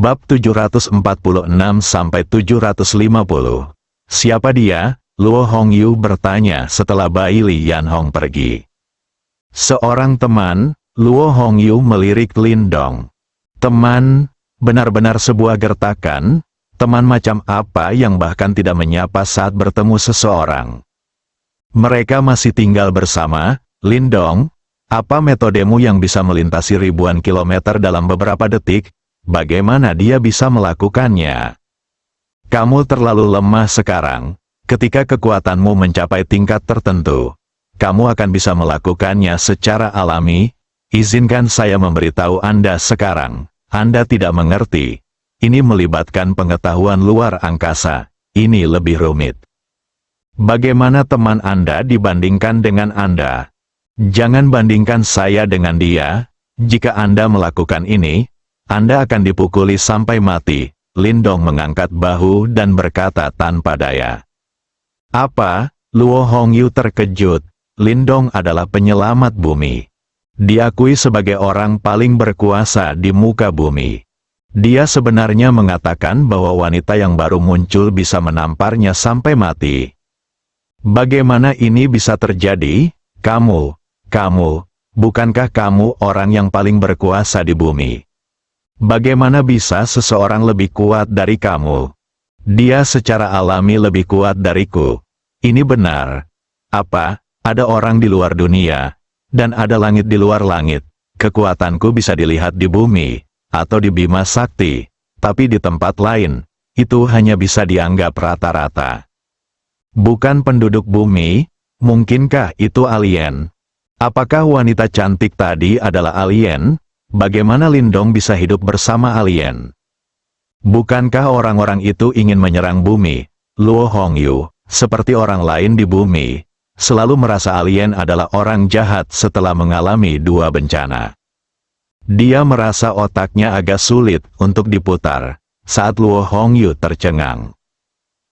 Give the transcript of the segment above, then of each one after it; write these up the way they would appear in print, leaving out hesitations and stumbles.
Bab 746-750. Siapa dia? Luo Hongyu bertanya setelah Bai Li Yanhong pergi. Seorang teman, Luo Hongyu melirik Lindong. Teman, benar-benar sebuah gertakan. Teman macam apa yang bahkan tidak menyapa saat bertemu seseorang? Mereka masih tinggal bersama. Lindong, apa metodemu yang bisa melintasi ribuan kilometer dalam beberapa detik? Bagaimana dia bisa melakukannya? Kamu terlalu lemah sekarang. Ketika kekuatanmu mencapai tingkat tertentu, kamu akan bisa melakukannya secara alami. Izinkan saya memberitahu Anda sekarang. Anda tidak mengerti. Ini melibatkan pengetahuan luar angkasa. Ini lebih rumit. Bagaimana teman Anda dibandingkan dengan Anda? Jangan bandingkan saya dengan dia. Jika Anda melakukan ini, Anda akan dipukuli sampai mati. Lindong mengangkat bahu dan berkata tanpa daya. Apa? Luo Hongyu terkejut. Lindong adalah penyelamat bumi. Diakui sebagai orang paling berkuasa di muka bumi. Dia sebenarnya mengatakan bahwa wanita yang baru muncul bisa menamparnya sampai mati. Bagaimana ini bisa terjadi? Kamu, bukankah kamu orang yang paling berkuasa di bumi? Bagaimana bisa seseorang lebih kuat dari kamu? Dia secara alami lebih kuat dariku. Ini benar. Apa? Ada orang di luar dunia, dan ada langit di luar langit. Kekuatanku bisa dilihat di bumi, atau di Bima Sakti, tapi di tempat lain, itu hanya bisa dianggap rata-rata. Bukan penduduk bumi, mungkinkah itu alien? Apakah wanita cantik tadi adalah alien? Bagaimana Lindong bisa hidup bersama alien? Bukankah orang-orang itu ingin menyerang bumi? Luo Hongyu, seperti orang lain di bumi, selalu merasa alien adalah orang jahat setelah mengalami dua bencana. Dia merasa otaknya agak sulit untuk diputar saat Luo Hongyu tercengang.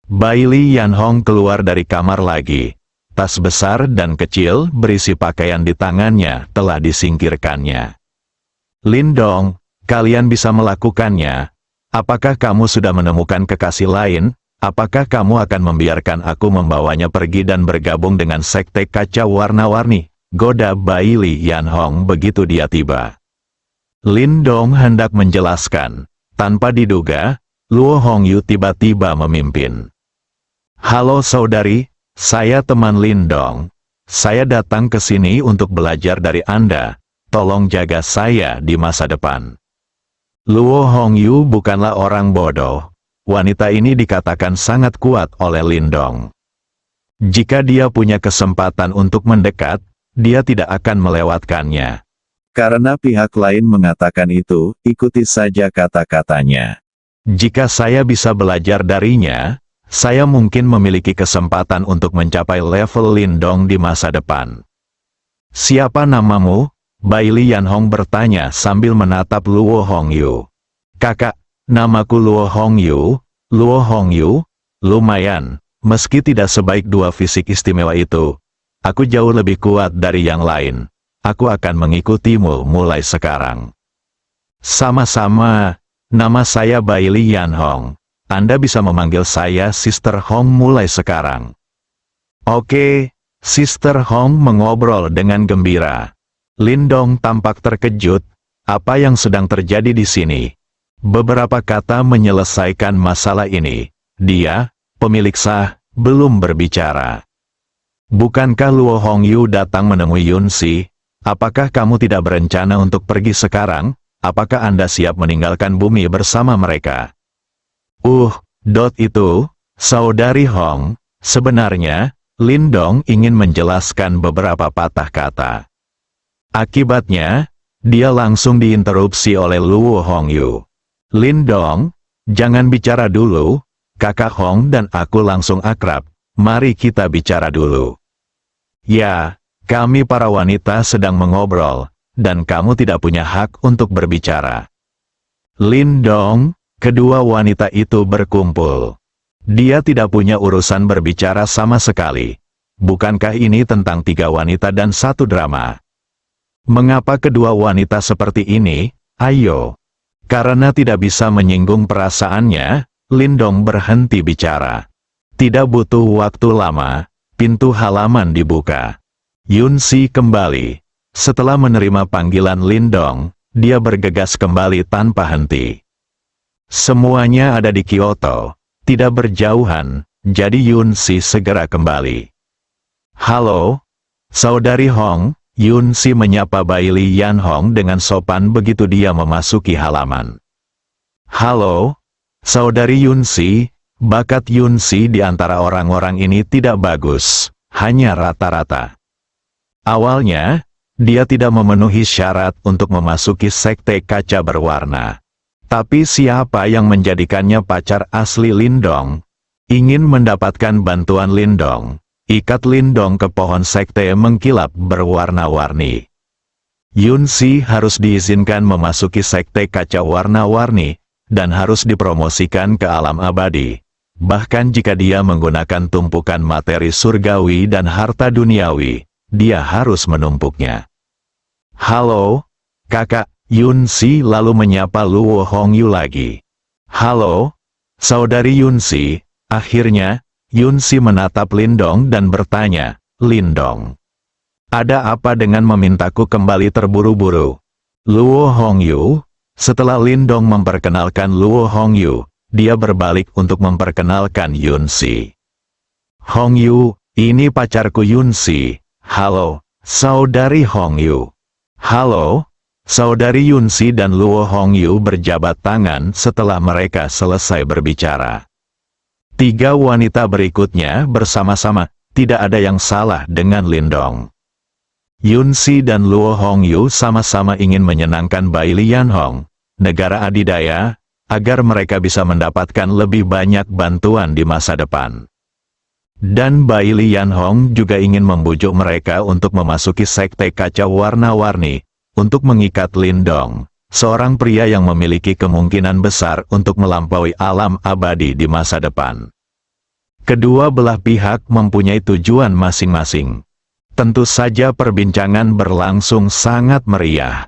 Bai Li Yanhong keluar dari kamar lagi. Tas besar dan kecil berisi pakaian di tangannya telah disingkirkannya. Lindong, kalian bisa melakukannya. Apakah kamu sudah menemukan kekasih lain? Apakah kamu akan membiarkan aku membawanya pergi dan bergabung dengan sekte kaca warna-warni? Goda Bai Li Yanhong begitu dia tiba. Lindong hendak menjelaskan. Tanpa diduga, Luo Hongyu tiba-tiba memimpin. Halo saudari, saya teman Lindong. Saya datang ke sini untuk belajar dari Anda. Tolong jaga saya di masa depan. Luo Hongyu bukanlah orang bodoh. Wanita ini dikatakan sangat kuat oleh Lindong. Jika dia punya kesempatan untuk mendekat, dia tidak akan melewatkannya. Karena pihak lain mengatakan itu, ikuti saja kata-katanya. Jika saya bisa belajar darinya, saya mungkin memiliki kesempatan untuk mencapai level Lindong di masa depan. Siapa namamu? Bai Li Yanhong bertanya sambil menatap Luo Hongyu. Kakak, namaku Luo Hongyu. Luo Hongyu, lumayan, meski tidak sebaik dua fisik istimewa itu. Aku jauh lebih kuat dari yang lain. Aku akan mengikutimu mulai sekarang. Sama-sama, nama saya Bai Li Yanhong. Anda bisa memanggil saya Sister Hong mulai sekarang. Oke, Sister Hong mengobrol dengan gembira. Lindong tampak terkejut. Apa yang sedang terjadi di sini? Beberapa kata menyelesaikan masalah ini. Dia, pemilik sah, belum berbicara. Bukankah Luo Hongyu datang menemui Yun Si? Apakah kamu tidak berencana untuk pergi sekarang? Apakah Anda siap meninggalkan bumi bersama mereka? Itu, Saudari Hong, sebenarnya, Lindong ingin menjelaskan beberapa patah kata. Akibatnya, dia langsung diinterupsi oleh Luo Hongyu. Lindong, jangan bicara dulu, kakak Hong dan aku langsung akrab, mari kita bicara dulu. Ya, kami para wanita sedang mengobrol, dan kamu tidak punya hak untuk berbicara. Lindong, kedua wanita itu berkumpul. Dia tidak punya urusan berbicara sama sekali. Bukankah ini tentang 3 wanita dan 1 drama? Mengapa kedua wanita seperti ini? Ayo. Karena tidak bisa menyinggung perasaannya, Lindong berhenti bicara. Tidak butuh waktu lama, pintu halaman dibuka. Yunsi kembali. Setelah menerima panggilan Lindong, dia bergegas kembali tanpa henti. Semuanya ada di Kyoto, tidak berjauhan, jadi Yunsi segera kembali. Halo, Saudari Hong. Yunsi menyapa Baili Yan Hong dengan sopan begitu dia memasuki halaman. Halo, Saudari Yunsi. Bakat Yunsi di antara orang-orang ini tidak bagus, hanya rata-rata. Awalnya, dia tidak memenuhi syarat untuk memasuki sekte kaca berwarna. Tapi siapa yang menjadikannya pacar asli Lindong? Ingin mendapatkan bantuan Lindong. Ikat Lindong ke pohon sekte mengkilap berwarna-warni. Yunsi harus diizinkan memasuki sekte kaca warna-warni, dan harus dipromosikan ke alam abadi. Bahkan jika dia menggunakan tumpukan materi surgawi dan harta duniawi, dia harus menumpuknya. Halo, kakak. Yunsi lalu menyapa Luo Hongyu lagi. Halo, Saudari Yunsi. Akhirnya, Yunsi menatap Lindong dan bertanya, Lindong, ada apa dengan memintaku kembali terburu-buru? Luo Hongyu. Setelah Lindong memperkenalkan Luo Hongyu, dia berbalik untuk memperkenalkan Yunsi. Hongyu, ini pacarku Yunsi. Halo, Saudari Hongyu. Halo, Saudari Yunsi dan Luo Hongyu berjabat tangan setelah mereka selesai berbicara. Tiga wanita berikutnya bersama-sama, tidak ada yang salah dengan Lindong. Yunsi dan Luo Hongyu sama-sama ingin menyenangkan Baili Yan Hong, negara adidaya, agar mereka bisa mendapatkan lebih banyak bantuan di masa depan. Dan Baili Yan Hong juga ingin membujuk mereka untuk memasuki sekte kaca warna-warni, untuk mengikat Lindong, seorang pria yang memiliki kemungkinan besar untuk melampaui alam abadi di masa depan. Kedua belah pihak mempunyai tujuan masing-masing. Tentu saja perbincangan berlangsung sangat meriah.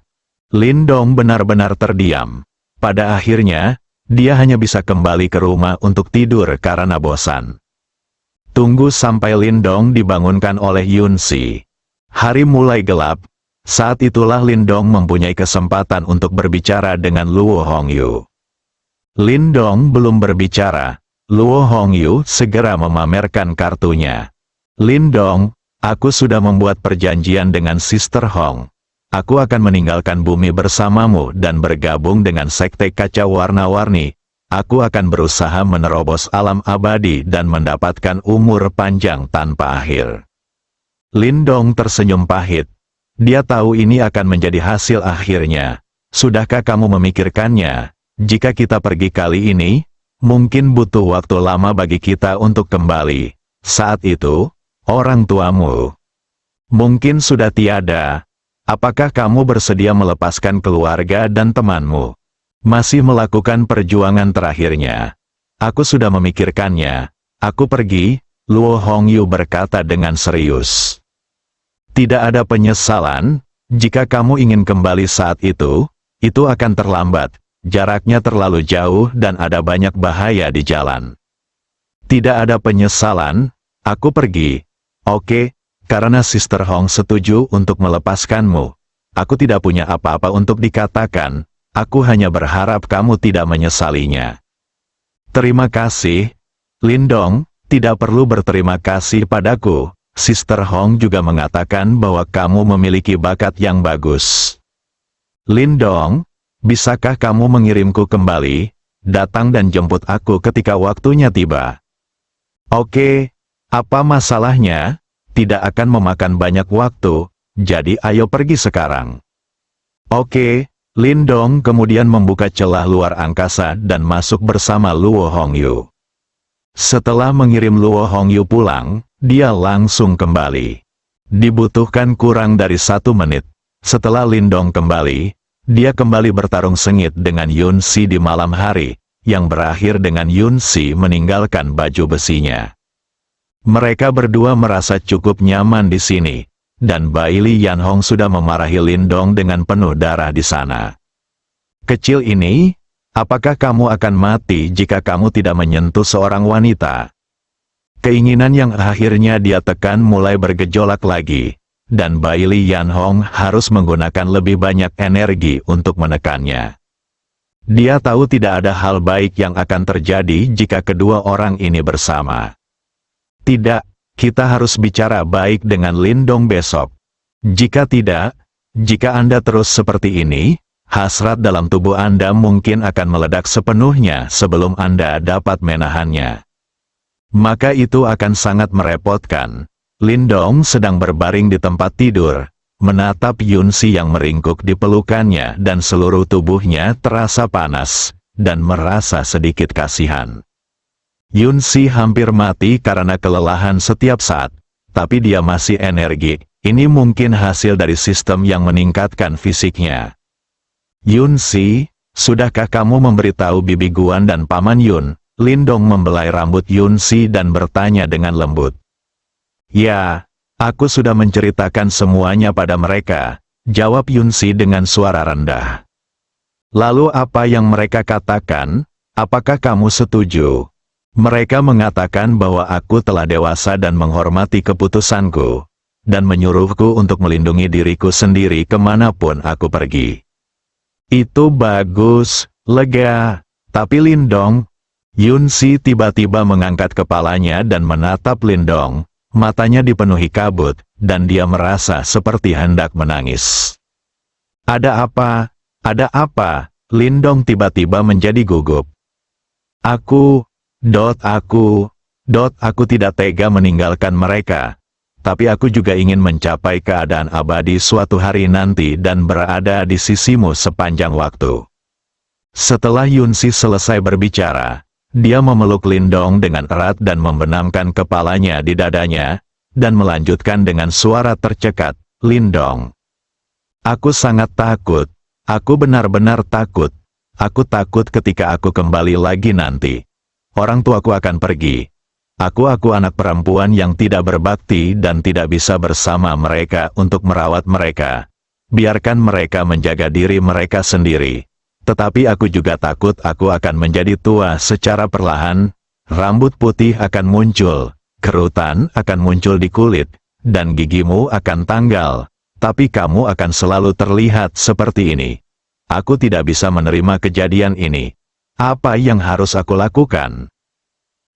Lindong benar-benar terdiam. Pada akhirnya, dia hanya bisa kembali ke rumah untuk tidur karena bosan. Tunggu sampai Lindong dibangunkan oleh Yunsi. Hari mulai gelap. Saat itulah Lindong mempunyai kesempatan untuk berbicara dengan Luo Hongyu. Lindong belum berbicara. Luo Hongyu segera memamerkan kartunya. Lindong, aku sudah membuat perjanjian dengan Sister Hong. Aku akan meninggalkan bumi bersamamu dan bergabung dengan sekte kaca warna-warni. Aku akan berusaha menerobos alam abadi dan mendapatkan umur panjang tanpa akhir. Lindong tersenyum pahit. Dia tahu ini akan menjadi hasil akhirnya. Sudahkah kamu memikirkannya? Jika kita pergi kali ini, mungkin butuh waktu lama bagi kita untuk kembali. Saat itu, orang tuamu mungkin sudah tiada. Apakah kamu bersedia melepaskan keluarga dan temanmu? Masih melakukan perjuangan terakhirnya. Aku sudah memikirkannya. Aku pergi, Luo Hongyu berkata dengan serius. Tidak ada penyesalan, jika kamu ingin kembali saat itu akan terlambat, jaraknya terlalu jauh dan ada banyak bahaya di jalan. Tidak ada penyesalan, aku pergi. Oke, karena Sister Hong setuju untuk melepaskanmu. Aku tidak punya apa-apa untuk dikatakan, aku hanya berharap kamu tidak menyesalinya. Terima kasih, Lindong, tidak perlu berterima kasih padaku. Sister Hong juga mengatakan bahwa kamu memiliki bakat yang bagus. Lindong, bisakah kamu mengirimku kembali, datang dan jemput aku ketika waktunya tiba? Oke, apa masalahnya? Tidak akan memakan banyak waktu, jadi ayo pergi sekarang. Oke, Lindong kemudian membuka celah luar angkasa dan masuk bersama Luo Hongyu. Setelah mengirim Luo Hongyu pulang, dia langsung kembali. Dibutuhkan kurang dari 1 menit. Setelah Lindong kembali, dia kembali bertarung sengit dengan Yunsi di malam hari, yang berakhir dengan Yunsi meninggalkan baju besinya. Mereka berdua merasa cukup nyaman di sini, dan Baili Yan Hong sudah memarahi Lindong dengan penuh darah di sana. Kecil ini, apakah kamu akan mati jika kamu tidak menyentuh seorang wanita? Keinginan yang akhirnya dia tekan mulai bergejolak lagi, dan Bailey Yanhong harus menggunakan lebih banyak energi untuk menekannya. Dia tahu tidak ada hal baik yang akan terjadi jika kedua orang ini bersama. Tidak, kita harus bicara baik dengan Lindong besok. Jika tidak, jika Anda terus seperti ini, hasrat dalam tubuh Anda mungkin akan meledak sepenuhnya sebelum Anda dapat menahannya. Maka itu akan sangat merepotkan. Lindong sedang berbaring di tempat tidur, menatap Yunsi yang meringkuk di pelukannya dan seluruh tubuhnya terasa panas, dan merasa sedikit kasihan. Yunsi hampir mati karena kelelahan setiap saat, tapi dia masih energik. Ini mungkin hasil dari sistem yang meningkatkan fisiknya. Yunsi, sudahkah kamu memberitahu Bibi Guan dan Paman Yun? Lindong membelai rambut Yunsi dan bertanya dengan lembut. Ya, aku sudah menceritakan semuanya pada mereka, jawab Yunsi dengan suara rendah. Lalu apa yang mereka katakan? Apakah kamu setuju? Mereka mengatakan bahwa aku telah dewasa dan menghormati keputusanku, dan menyuruhku untuk melindungi diriku sendiri kemanapun aku pergi. Itu bagus, lega. Tapi Lindong, Yunsi tiba-tiba mengangkat kepalanya dan menatap Lindong, matanya dipenuhi kabut, dan dia merasa seperti hendak menangis. Ada apa? Ada apa? Lindong tiba-tiba menjadi gugup. Aku tidak tega meninggalkan mereka. Tapi aku juga ingin mencapai keadaan abadi suatu hari nanti dan berada di sisimu sepanjang waktu. Setelah Yunsi selesai berbicara, dia memeluk Lindong dengan erat dan membenamkan kepalanya di dadanya, dan melanjutkan dengan suara tercekat, Lindong. Aku sangat takut. Aku benar-benar takut. Aku takut ketika aku kembali lagi nanti. Orang tuaku akan pergi. Aku anak perempuan yang tidak berbakti dan tidak bisa bersama mereka untuk merawat mereka. Biarkan mereka menjaga diri mereka sendiri. Tetapi aku juga takut aku akan menjadi tua secara perlahan, rambut putih akan muncul, kerutan akan muncul di kulit, dan gigimu akan tanggal. Tapi kamu akan selalu terlihat seperti ini. Aku tidak bisa menerima kejadian ini. Apa yang harus aku lakukan?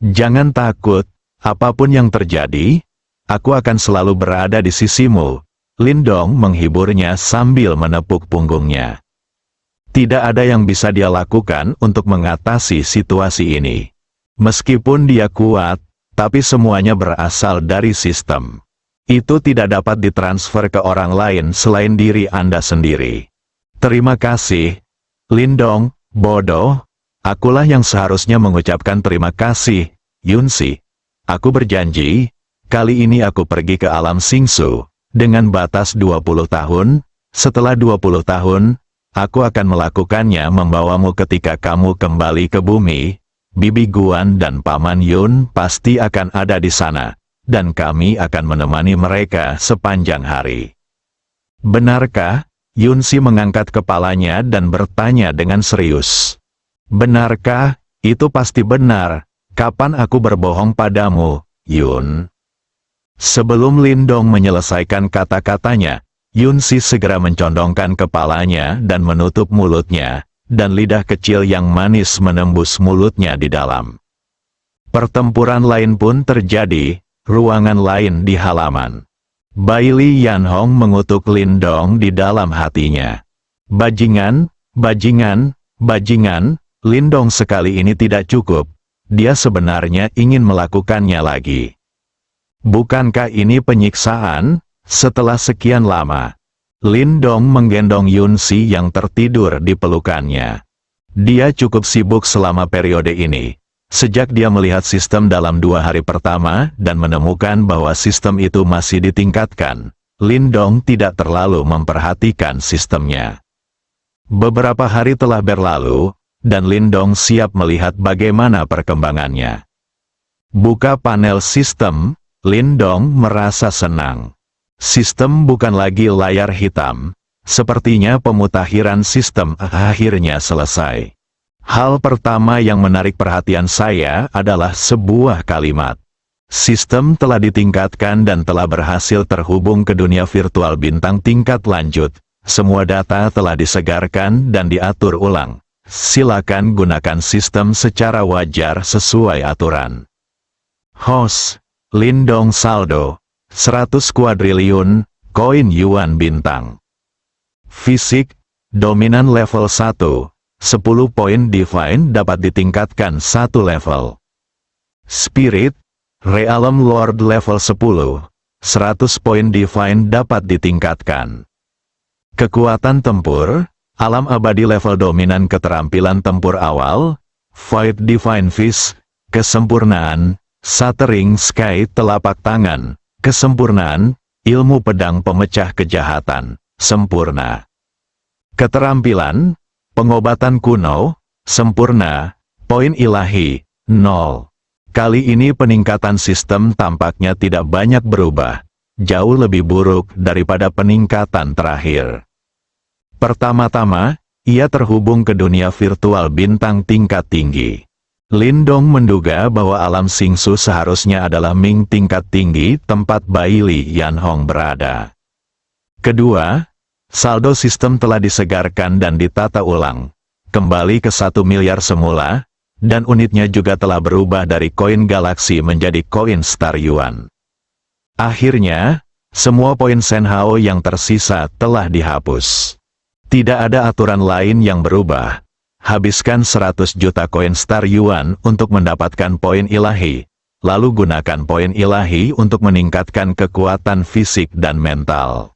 Jangan takut, apapun yang terjadi, aku akan selalu berada di sisimu. Lindong menghiburnya sambil menepuk punggungnya. Tidak ada yang bisa dia lakukan untuk mengatasi situasi ini. Meskipun dia kuat, tapi semuanya berasal dari sistem. Itu tidak dapat ditransfer ke orang lain selain diri Anda sendiri. Terima kasih, Lindong, bodoh. Akulah yang seharusnya mengucapkan terima kasih, Yunsi. Aku berjanji, kali ini aku pergi ke alam Singsu, dengan batas 20 tahun, setelah 20 tahun, aku akan melakukannya membawamu ketika kamu kembali ke bumi. Bibi Guan dan Paman Yun pasti akan ada di sana, dan kami akan menemani mereka sepanjang hari. Benarkah? Yunsi mengangkat kepalanya dan bertanya dengan serius. Benarkah? Itu pasti benar. Kapan aku berbohong padamu, Yun? Sebelum Lindong menyelesaikan kata-katanya, Yunsi segera mencondongkan kepalanya dan menutup mulutnya, dan lidah kecil yang manis menembus mulutnya di dalam. Pertempuran lain pun terjadi, ruangan lain di halaman. Bailey Yanhong mengutuk Lindong di dalam hatinya. Bajingan, bajingan, bajingan. Lindong sekali ini tidak cukup, dia sebenarnya ingin melakukannya lagi. Bukankah ini penyiksaan? Setelah sekian lama, Lindong menggendong Yunsi yang tertidur di pelukannya. Dia cukup sibuk selama periode ini, sejak dia melihat sistem dalam 2 hari pertama dan menemukan bahwa sistem itu masih ditingkatkan. Lindong tidak terlalu memperhatikan sistemnya. Beberapa hari telah berlalu, dan Lindong siap melihat bagaimana perkembangannya. Buka panel sistem, Lindong merasa senang. Sistem bukan lagi layar hitam, Sepertinya pemutakhiran sistem akhirnya selesai. Hal pertama yang menarik perhatian saya adalah sebuah kalimat. Sistem telah ditingkatkan dan telah berhasil terhubung ke dunia virtual bintang tingkat lanjut. Semua data telah disegarkan dan diatur ulang. Silakan gunakan sistem secara wajar sesuai aturan. Host, Lindong saldo, 100 kuadriliun, koin yuan bintang. Fisik, dominan level 1, 10 poin divine dapat ditingkatkan 1 level. Spirit, realm lord level 10, 100 poin divine dapat ditingkatkan. Kekuatan tempur, alam abadi level dominan keterampilan tempur awal, Void Divine Fist, kesempurnaan, Shattering Sky telapak tangan, kesempurnaan, ilmu pedang pemecah kejahatan, sempurna. Keterampilan, pengobatan kuno, sempurna, poin ilahi, 0. Kali ini peningkatan sistem tampaknya tidak banyak berubah, jauh lebih buruk daripada peningkatan terakhir. Pertama-tama, ia terhubung ke dunia virtual bintang tingkat tinggi. Lindong menduga bahwa alam Xingsu seharusnya adalah Ming tingkat tinggi tempat Bai Li Yanhong berada. Kedua, saldo sistem telah disegarkan dan ditata ulang, kembali ke 1 miliar semula, dan unitnya juga telah berubah dari koin galaksi menjadi koin Star Yuan. Akhirnya, semua poin Senhao yang tersisa telah dihapus. Tidak ada aturan lain yang berubah. Habiskan 100 juta koin Star Yuan untuk mendapatkan poin ilahi, lalu gunakan poin ilahi untuk meningkatkan kekuatan fisik dan mental.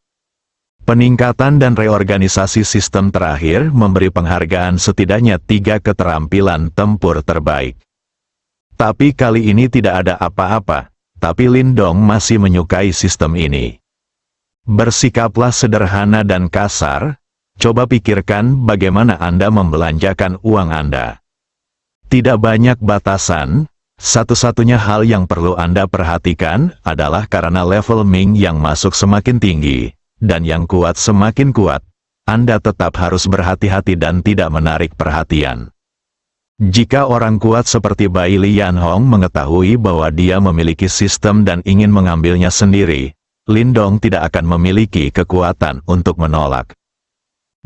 Peningkatan dan reorganisasi sistem terakhir memberi penghargaan setidaknya 3 keterampilan tempur terbaik. Tapi kali ini tidak ada apa-apa, tapi Lindong masih menyukai sistem ini. Bersikaplah sederhana dan kasar. Coba pikirkan bagaimana Anda membelanjakan uang Anda. Tidak banyak batasan, satu-satunya hal yang perlu Anda perhatikan adalah karena level Ming yang masuk semakin tinggi, dan yang kuat semakin kuat, Anda tetap harus berhati-hati dan tidak menarik perhatian. Jika orang kuat seperti Bai Li Yanhong mengetahui bahwa dia memiliki sistem dan ingin mengambilnya sendiri, Lindong tidak akan memiliki kekuatan untuk menolak.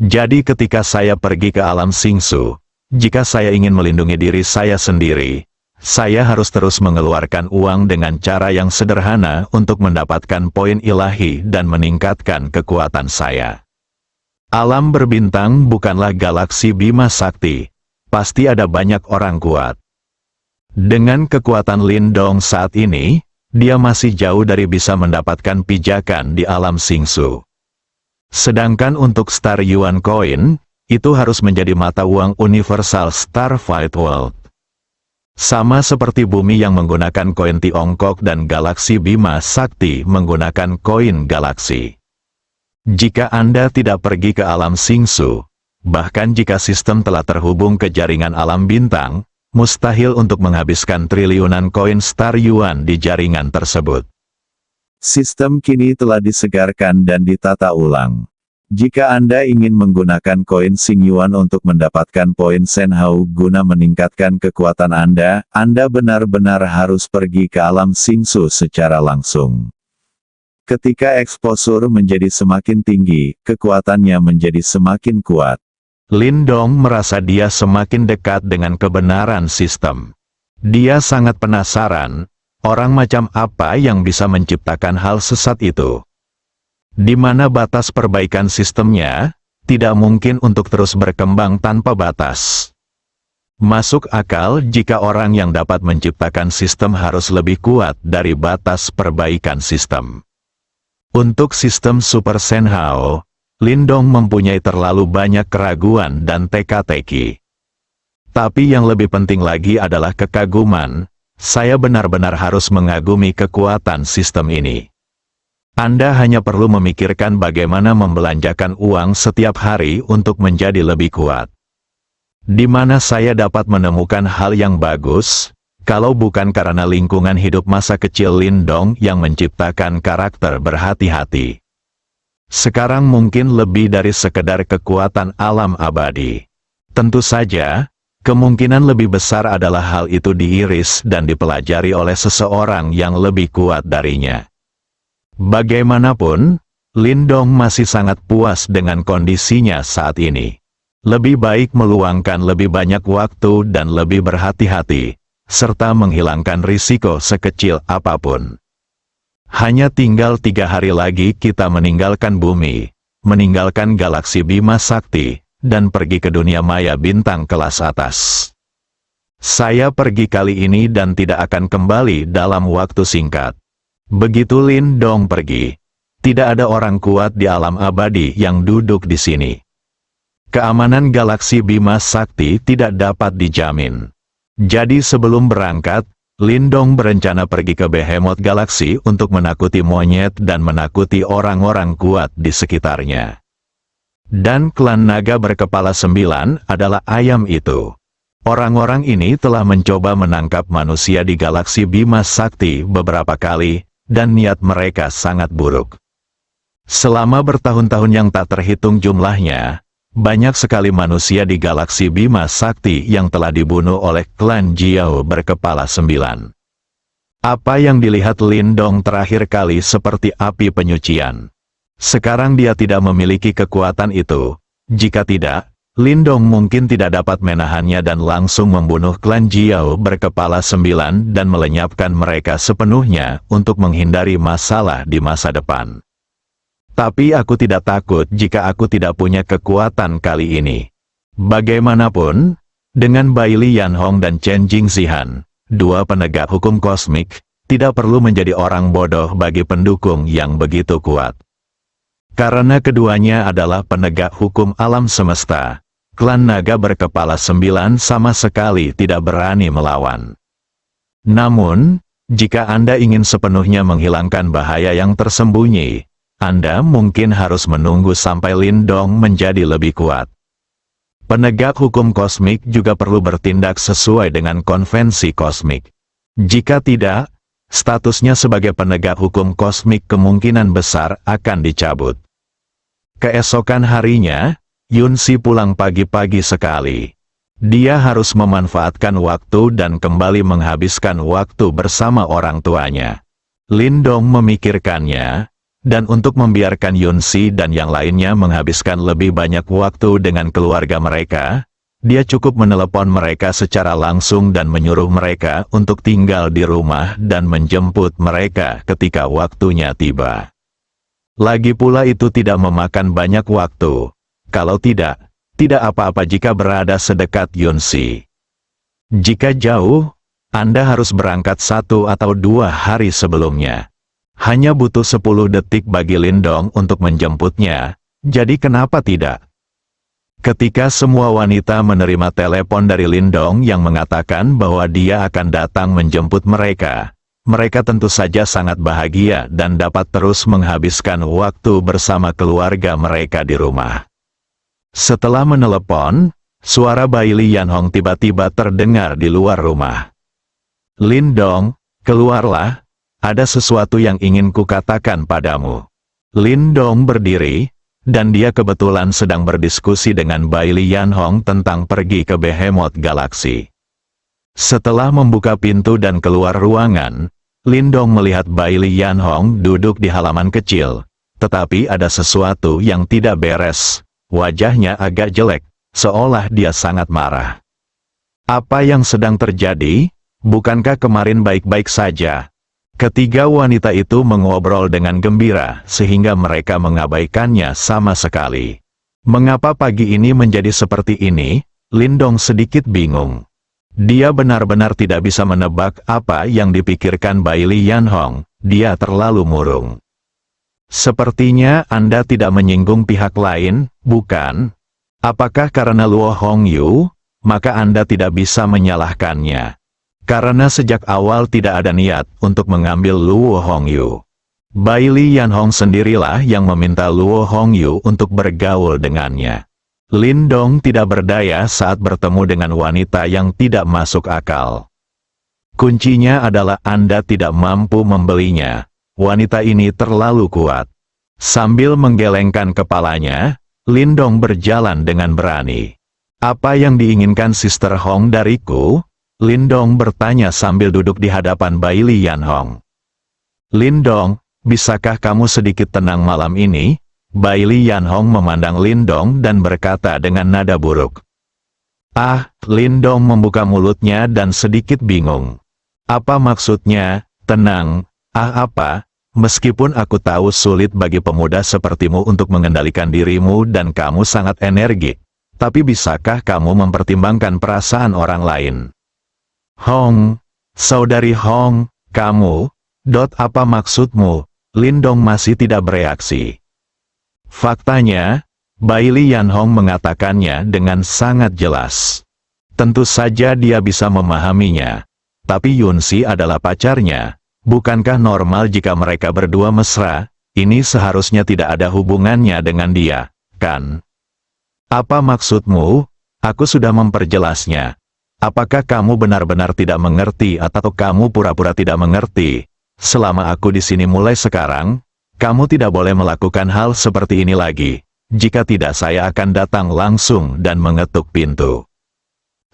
Jadi ketika saya pergi ke alam Xingsu, jika saya ingin melindungi diri saya sendiri, saya harus terus mengeluarkan uang dengan cara yang sederhana untuk mendapatkan poin ilahi dan meningkatkan kekuatan saya. Alam berbintang bukanlah galaksi Bima Sakti, pasti ada banyak orang kuat. Dengan kekuatan Lindong saat ini, dia masih jauh dari bisa mendapatkan pijakan di alam Xingsu. Sedangkan untuk Star Yuan Coin, itu harus menjadi mata uang universal Starfight World. Sama seperti bumi yang menggunakan koin Tiongkok dan galaksi Bima Sakti menggunakan koin galaksi. Jika Anda tidak pergi ke alam Xingsu, bahkan jika sistem telah terhubung ke jaringan alam bintang, mustahil untuk menghabiskan triliunan koin Star Yuan di jaringan tersebut. Sistem kini telah disegarkan dan ditata ulang. Jika Anda ingin menggunakan koin Xing Yuan untuk mendapatkan poin Senhao guna meningkatkan kekuatan Anda benar-benar harus pergi ke alam Xingsu secara langsung. Ketika eksposur menjadi semakin tinggi, kekuatannya menjadi semakin kuat. Lindong merasa dia semakin dekat dengan kebenaran sistem. Dia sangat penasaran. Orang macam apa yang bisa menciptakan hal sesat itu? Di mana batas perbaikan sistemnya? Tidak mungkin untuk terus berkembang tanpa batas. Masuk akal jika orang yang dapat menciptakan sistem harus lebih kuat dari batas perbaikan sistem. Untuk sistem Super Senhao, Lindong mempunyai terlalu banyak keraguan dan teka-teki. Tapi yang lebih penting lagi adalah kekaguman. Saya benar-benar harus mengagumi kekuatan sistem ini. Anda hanya perlu memikirkan bagaimana membelanjakan uang setiap hari untuk menjadi lebih kuat. Di mana saya dapat menemukan hal yang bagus, kalau bukan karena lingkungan hidup masa kecil Lindong yang menciptakan karakter berhati-hati. Sekarang mungkin lebih dari sekedar kekuatan alam abadi. Tentu saja, kemungkinan lebih besar adalah hal itu diiris dan dipelajari oleh seseorang yang lebih kuat darinya. Bagaimanapun, Lindong masih sangat puas dengan kondisinya saat ini. Lebih baik meluangkan lebih banyak waktu dan lebih berhati-hati, serta menghilangkan risiko sekecil apapun. Hanya tinggal 3 hari lagi kita meninggalkan bumi, meninggalkan galaksi Bima Sakti, dan pergi ke dunia maya bintang kelas atas. Saya pergi kali ini dan tidak akan kembali dalam waktu singkat. Begitu Lindong pergi, tidak ada orang kuat di alam abadi yang duduk di sini. Keamanan galaksi Bima Sakti tidak dapat dijamin. Jadi sebelum berangkat, Lindong berencana pergi ke Behemoth Galaksi untuk menakuti monyet dan menakuti orang-orang kuat di sekitarnya. Dan klan naga berkepala 9 adalah ayam itu. Orang-orang ini telah mencoba menangkap manusia di galaksi Bima Sakti beberapa kali, dan niat mereka sangat buruk. Selama bertahun-tahun yang tak terhitung jumlahnya, banyak sekali manusia di galaksi Bima Sakti yang telah dibunuh oleh klan Jiao berkepala 9. Apa yang dilihat Lindong terakhir kali seperti api penyucian. Sekarang dia tidak memiliki kekuatan itu. Jika tidak, Lindong mungkin tidak dapat menahannya dan langsung membunuh klan Jiao berkepala 9 dan melenyapkan mereka sepenuhnya untuk menghindari masalah di masa depan. Tapi aku tidak takut jika aku tidak punya kekuatan kali ini. Bagaimanapun, dengan Bai Li Yanhong dan Chen Jingxihan, 2 penegak hukum kosmik, tidak perlu menjadi orang bodoh bagi pendukung yang begitu kuat. Karena keduanya adalah penegak hukum alam semesta, klan naga berkepala 9 sama sekali tidak berani melawan. Namun, jika Anda ingin sepenuhnya menghilangkan bahaya yang tersembunyi, Anda mungkin harus menunggu sampai Lindong menjadi lebih kuat. Penegak hukum kosmik juga perlu bertindak sesuai dengan konvensi kosmik. Jika tidak, statusnya sebagai penegak hukum kosmik kemungkinan besar akan dicabut. Keesokan harinya, Yunsi pulang pagi-pagi sekali. Dia harus memanfaatkan waktu dan kembali menghabiskan waktu bersama orang tuanya. Lindong memikirkannya, dan untuk membiarkan Yunsi dan yang lainnya menghabiskan lebih banyak waktu dengan keluarga mereka, dia cukup menelepon mereka secara langsung dan menyuruh mereka untuk tinggal di rumah dan menjemput mereka ketika waktunya tiba. Lagi pula itu tidak memakan banyak waktu. Kalau tidak apa-apa jika berada sedekat Yunsi. Jika jauh, Anda harus berangkat 1 atau 2 hari sebelumnya. Hanya butuh 10 detik bagi Lindong untuk menjemputnya, jadi kenapa tidak? Ketika semua wanita menerima telepon dari Lindong yang mengatakan bahwa dia akan datang menjemput mereka, mereka tentu saja sangat bahagia dan dapat terus menghabiskan waktu bersama keluarga mereka di rumah. Setelah menelepon, suara Bai Li Yanhong tiba-tiba terdengar di luar rumah. Lindong, keluarlah. Ada sesuatu yang ingin kukatakan padamu. Lindong berdiri, dan dia kebetulan sedang berdiskusi dengan Bai Li Yanhong tentang pergi ke Behemoth Galaksi. Setelah membuka pintu dan keluar ruangan, Lindong melihat Bai Li Yanhong duduk di halaman kecil, tetapi ada sesuatu yang tidak beres. Wajahnya agak jelek, seolah dia sangat marah. Apa yang sedang terjadi? Bukankah kemarin baik-baik saja? Ketiga wanita itu mengobrol dengan gembira, sehingga mereka mengabaikannya sama sekali. Mengapa pagi ini menjadi seperti ini? Lindong sedikit bingung. Dia benar-benar tidak bisa menebak apa yang dipikirkan Bai Li Yanhong, dia terlalu murung. Sepertinya Anda tidak menyinggung pihak lain, bukan? Apakah karena Luo Hongyu? Maka Anda tidak bisa menyalahkannya. Karena sejak awal tidak ada niat untuk mengambil Luo Hongyu. Bai Li Yanhong sendirilah yang meminta Luo Hongyu untuk bergaul dengannya. Lindong tidak berdaya saat bertemu dengan wanita yang tidak masuk akal. Kuncinya adalah Anda tidak mampu membelinya. Wanita ini terlalu kuat. Sambil menggelengkan kepalanya, Lindong berjalan dengan berani. Apa yang diinginkan Sister Hong dariku? Lindong bertanya sambil duduk di hadapan Bai Li Yanhong. Lindong, bisakah kamu sedikit tenang malam ini? Bai Li Yanhong memandang Lindong dan berkata dengan nada buruk. Lindong membuka mulutnya dan sedikit bingung. Apa maksudnya, tenang? Apa? Meskipun aku tahu sulit bagi pemuda sepertimu untuk mengendalikan dirimu dan kamu sangat energik, tapi bisakah kamu mempertimbangkan perasaan orang lain? Hong, saudari Hong, kamu, apa maksudmu? Lindong masih tidak bereaksi. Faktanya, Bai Li Yanhong mengatakannya dengan sangat jelas. Tentu saja dia bisa memahaminya. Tapi Yunxi adalah pacarnya. Bukankah normal jika mereka berdua mesra? Ini seharusnya tidak ada hubungannya dengan dia, kan? Apa maksudmu? Aku sudah memperjelasnya. Apakah kamu benar-benar tidak mengerti atau kamu pura-pura tidak mengerti? Selama aku di sini mulai sekarang, kamu tidak boleh melakukan hal seperti ini lagi. Jika tidak saya akan datang langsung dan mengetuk pintu.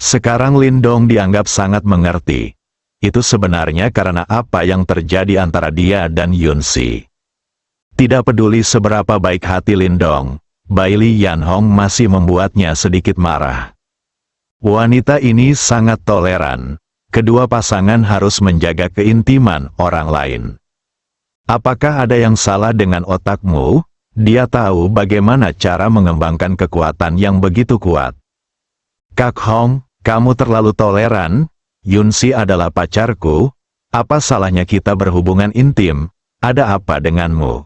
Sekarang Lindong dianggap sangat mengerti. Itu sebenarnya karena apa yang terjadi antara dia dan Yunxi. Tidak peduli seberapa baik hati Lindong, Bai Li Yanhong masih membuatnya sedikit marah. Wanita ini sangat toleran. Kedua pasangan harus menjaga keintiman orang lain. Apakah ada yang salah dengan otakmu? Dia tahu bagaimana cara mengembangkan kekuatan yang begitu kuat. Kak Hong, kamu terlalu toleran. Yunxi adalah pacarku. Apa salahnya kita berhubungan intim? Ada apa denganmu?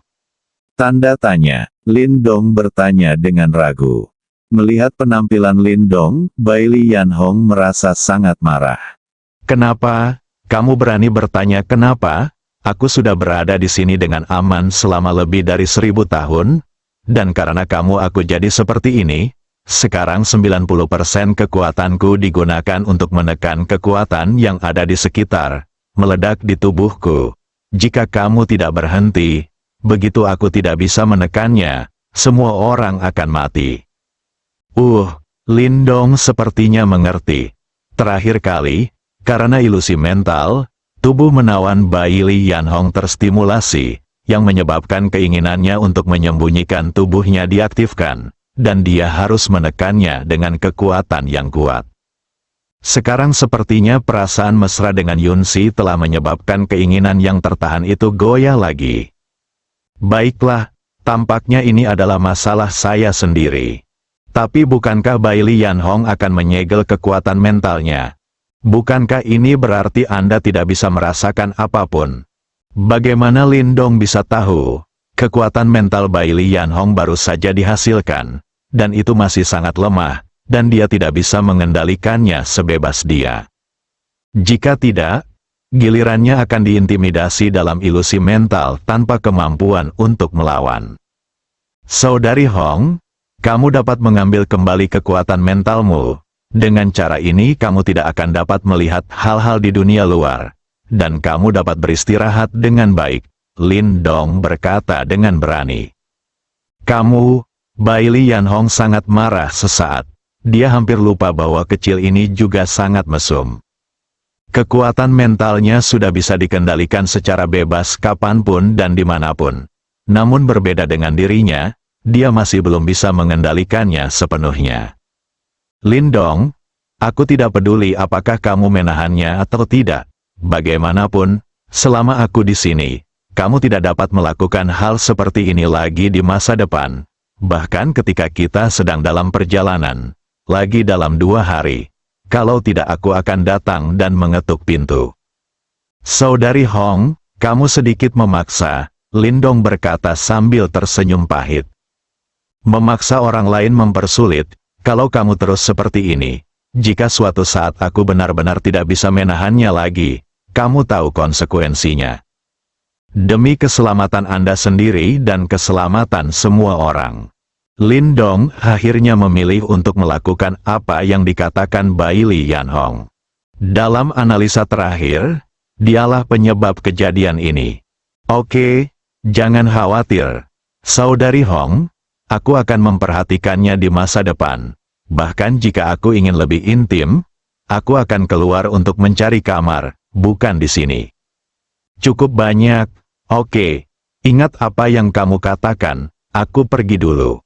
Tanda tanya. Lindong bertanya dengan ragu. Melihat penampilan Lindong, Bai Li Yanhong merasa sangat marah. Kenapa? Kamu berani bertanya kenapa? Aku sudah berada di sini dengan aman selama lebih dari 1000 tahun, dan karena kamu aku jadi seperti ini. Sekarang 90% kekuatanku digunakan untuk menekan kekuatan yang ada di sekitar, meledak di tubuhku. Jika kamu tidak berhenti, begitu aku tidak bisa menekannya, semua orang akan mati. Lindong sepertinya mengerti. Terakhir kali, karena ilusi mental, tubuh menawan Bai Li Yanhong terstimulasi, yang menyebabkan keinginannya untuk menyembunyikan tubuhnya diaktifkan, dan dia harus menekannya dengan kekuatan yang kuat. Sekarang sepertinya perasaan mesra dengan Yunxi telah menyebabkan keinginan yang tertahan itu goyah lagi. Baiklah, tampaknya ini adalah masalah saya sendiri. Tapi bukankah Bai Li Yanhong akan menyegel kekuatan mentalnya? Bukankah ini berarti Anda tidak bisa merasakan apapun? Bagaimana Lindong bisa tahu? Kekuatan mental Bai Li Yanhong baru saja dihasilkan, dan itu masih sangat lemah, dan dia tidak bisa mengendalikannya sebebas dia. Jika tidak, gilirannya akan diintimidasi dalam ilusi mental tanpa kemampuan untuk melawan. Saudari Hong, kamu dapat mengambil kembali kekuatan mentalmu. Dengan cara ini kamu tidak akan dapat melihat hal-hal di dunia luar, dan kamu dapat beristirahat dengan baik, Lindong berkata dengan berani. Kamu, Bai Li Yanhong sangat marah sesaat. Dia hampir lupa bahwa kecil ini juga sangat mesum. Kekuatan mentalnya sudah bisa dikendalikan secara bebas kapanpun dan dimanapun. Namun berbeda dengan dirinya, dia masih belum bisa mengendalikannya sepenuhnya. Lindong, aku tidak peduli apakah kamu menahannya atau tidak. Bagaimanapun, selama aku di sini, kamu tidak dapat melakukan hal seperti ini lagi di masa depan. Bahkan ketika kita sedang dalam perjalanan, lagi dalam 2 hari, kalau tidak aku akan datang dan mengetuk pintu. Saudari Hong, kamu sedikit memaksa, Lindong berkata sambil tersenyum pahit. Memaksa orang lain mempersulit. Kalau kamu terus seperti ini, jika suatu saat aku benar-benar tidak bisa menahannya lagi, kamu tahu konsekuensinya. Demi keselamatan Anda sendiri dan keselamatan semua orang. Lindong akhirnya memilih untuk melakukan apa yang dikatakan Bai Li Yanhong. Dalam analisa terakhir, dialah penyebab kejadian ini. Oke, jangan khawatir. Saudari Hong, aku akan memperhatikannya di masa depan. Bahkan jika aku ingin lebih intim, aku akan keluar untuk mencari kamar, bukan di sini. Cukup banyak, oke. Ingat apa yang kamu katakan, aku pergi dulu.